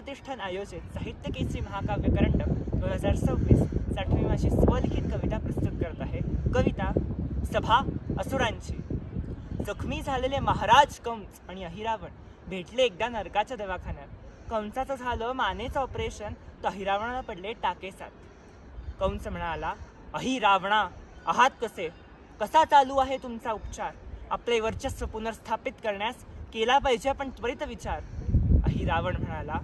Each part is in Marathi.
प्रतिष्ठान आयोजित साहित्य केसरी महाकाव्य करंडक 2026 60वी माझी स्वलिखित कविता प्रस्तुत करत आहे. कविता सभा असुरांची. जखमी झालेले महाराज कंस आणि अहिरावण भेटले एकदा नरकाच्या दवाखान्यात. कंसाचं झालं मानेचं ऑपरेशन, तर अहिरावणाला पडले टाकेसात. कंस म्हणाला, अहिरावणा आहात कसे? कसा चालू आहे तुमचा उपचार? आपले वर्चस्व पुनर्स्थापित करण्यास केला पाहिजे पण त्वरित विचार. अहिरावण म्हणाला,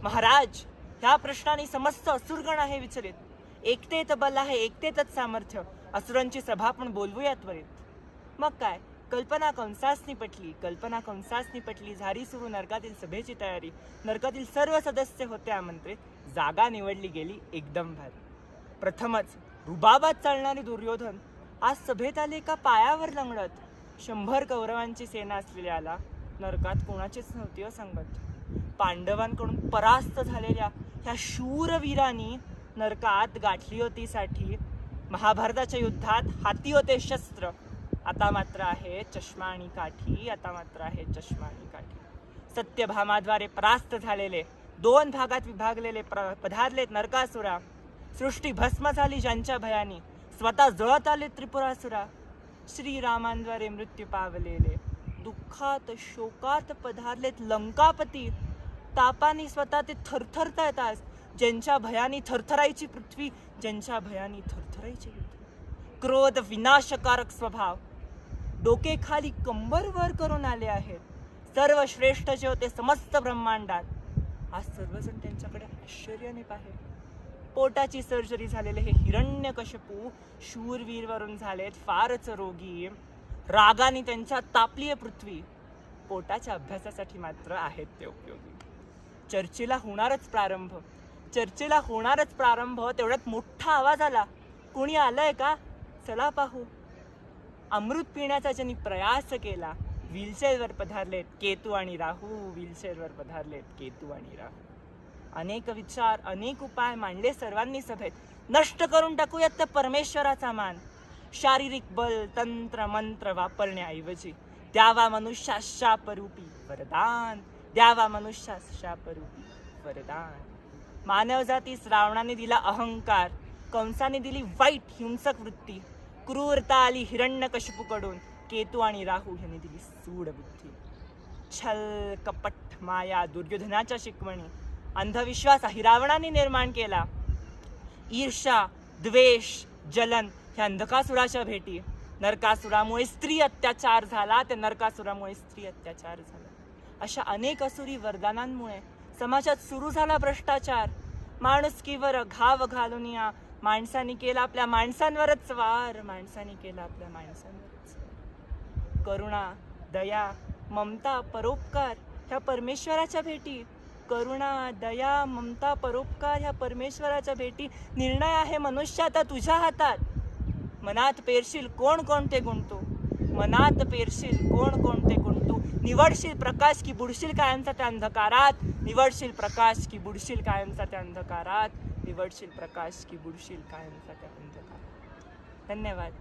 महाराज ह्या प्रश्नाने समस्त असुरगण आहे विचलित. एकतेत बल आहे, एकतेतच सामर्थ्य. असुरांची सभा आपण बोलवूया त्वरित. मग काय, कल्पना कंसासनी पटली. झाली सुरू नरकातील सभेची तयारी. नरकातील सर्व सदस्य होते आमंत्रित. जागा निवडली गेली एकदम भारी. प्रथमच रुबाबात चालणारी दुर्योधन आज सभेत आले का पायावर लंगडत. 100 कौरवांची सेना असलेल्याला नरकात कोणाचीच नव्हती संगत. पांडवांकडून परास्त झालेल्या ह्या शूरवीरांनी नरकात गाठली होती साठी. महाभारताच्या युद्धात हाती होते शस्त्र. आता मात्र आहे चष्मा आणि काठी. सत्यभामाद्वारे परास्त झालेले, 2 भागात विभागलेले पधारलेत नरकासुरा. सृष्टी भस्म झाली ज्यांच्या भयानी, स्वतः जळत आले त्रिपुरासुरा. श्रीरामांद्वारे मृत्यू पावलेले, दुःखात शोकात पधारलेत लंकापती. तापाने स्वतः ते थरथरतायत आज, ज्यांच्या भयानी थरथरायची पृथ्वी, क्रोध विनाशकारक स्वभाव, डोके खाली कंबर वर करून आले आहेत. सर्व श्रेष्ठ जे होते समस्त ब्रह्मांडात, आज सर्वजण त्यांच्याकडे आश्चर्याने पाहे. पोटाची सर्जरी झालेले हे हिरण्यकश्यपू शूरवीर वरून झालेत फारच रोगी. रागाने त्यांच्या तापलीय पृथ्वी. पोटाच्या अभ्यासासाठी मात्र आहेत ते उपयोगी. चर्चेला होणारच प्रारंभ. तेवढ्यात मोठा आवाज आला, कोणी आलंय का? चला पाहू. अमृत पिण्याचा ज्यांनी प्रयास केला, व्हीलचेअरवर पधारलेत केतू आणि राहू. अनेक विचार, अनेक उपाय मांडले सर्वांनी सभेत. नष्ट करून टाकूयात त्या परमेश्वराचा मान. शारीरिक बल, तंत्र मंत्र वापरण्याऐवजी द्यावा मनुष्यास शापरूपी वरदान. मानव जातीस रावणाने दिला अहंकार, कंसाने दिली वाईट हिंसक वृत्ती. क्रूरता आली हिरण्यकश्यपूकडून, केतू आणि राहू यांनी दिली सूड बुद्धी. छल कपट माया दुर्योधनाच्या शिकवणी, अंधविश्वास अहिरावणाने निर्माण केला. ईर्षा द्वेष जलन ह्या अंधकासुराच्या भेटी. नरकासुरामुळे स्त्री अत्याचार झाला. अशा अनेक असुरी वरदानांमुळे समाजात सुरू झाला भ्रष्टाचार. माणुसकीवर घाव घालून या माणसांनी केला आपल्या माणसांवरच वार. करुणा दया ममता परोपकार ह्या परमेश्वराच्या भेटी. निर्णय आहे मनुष्याचा तुझ्या हातात. मनात पेरशील कोणकोणते गुंतू. निवडशील प्रकाश की बुडशील कायमचा त्या अंधकारात. धन्यवाद.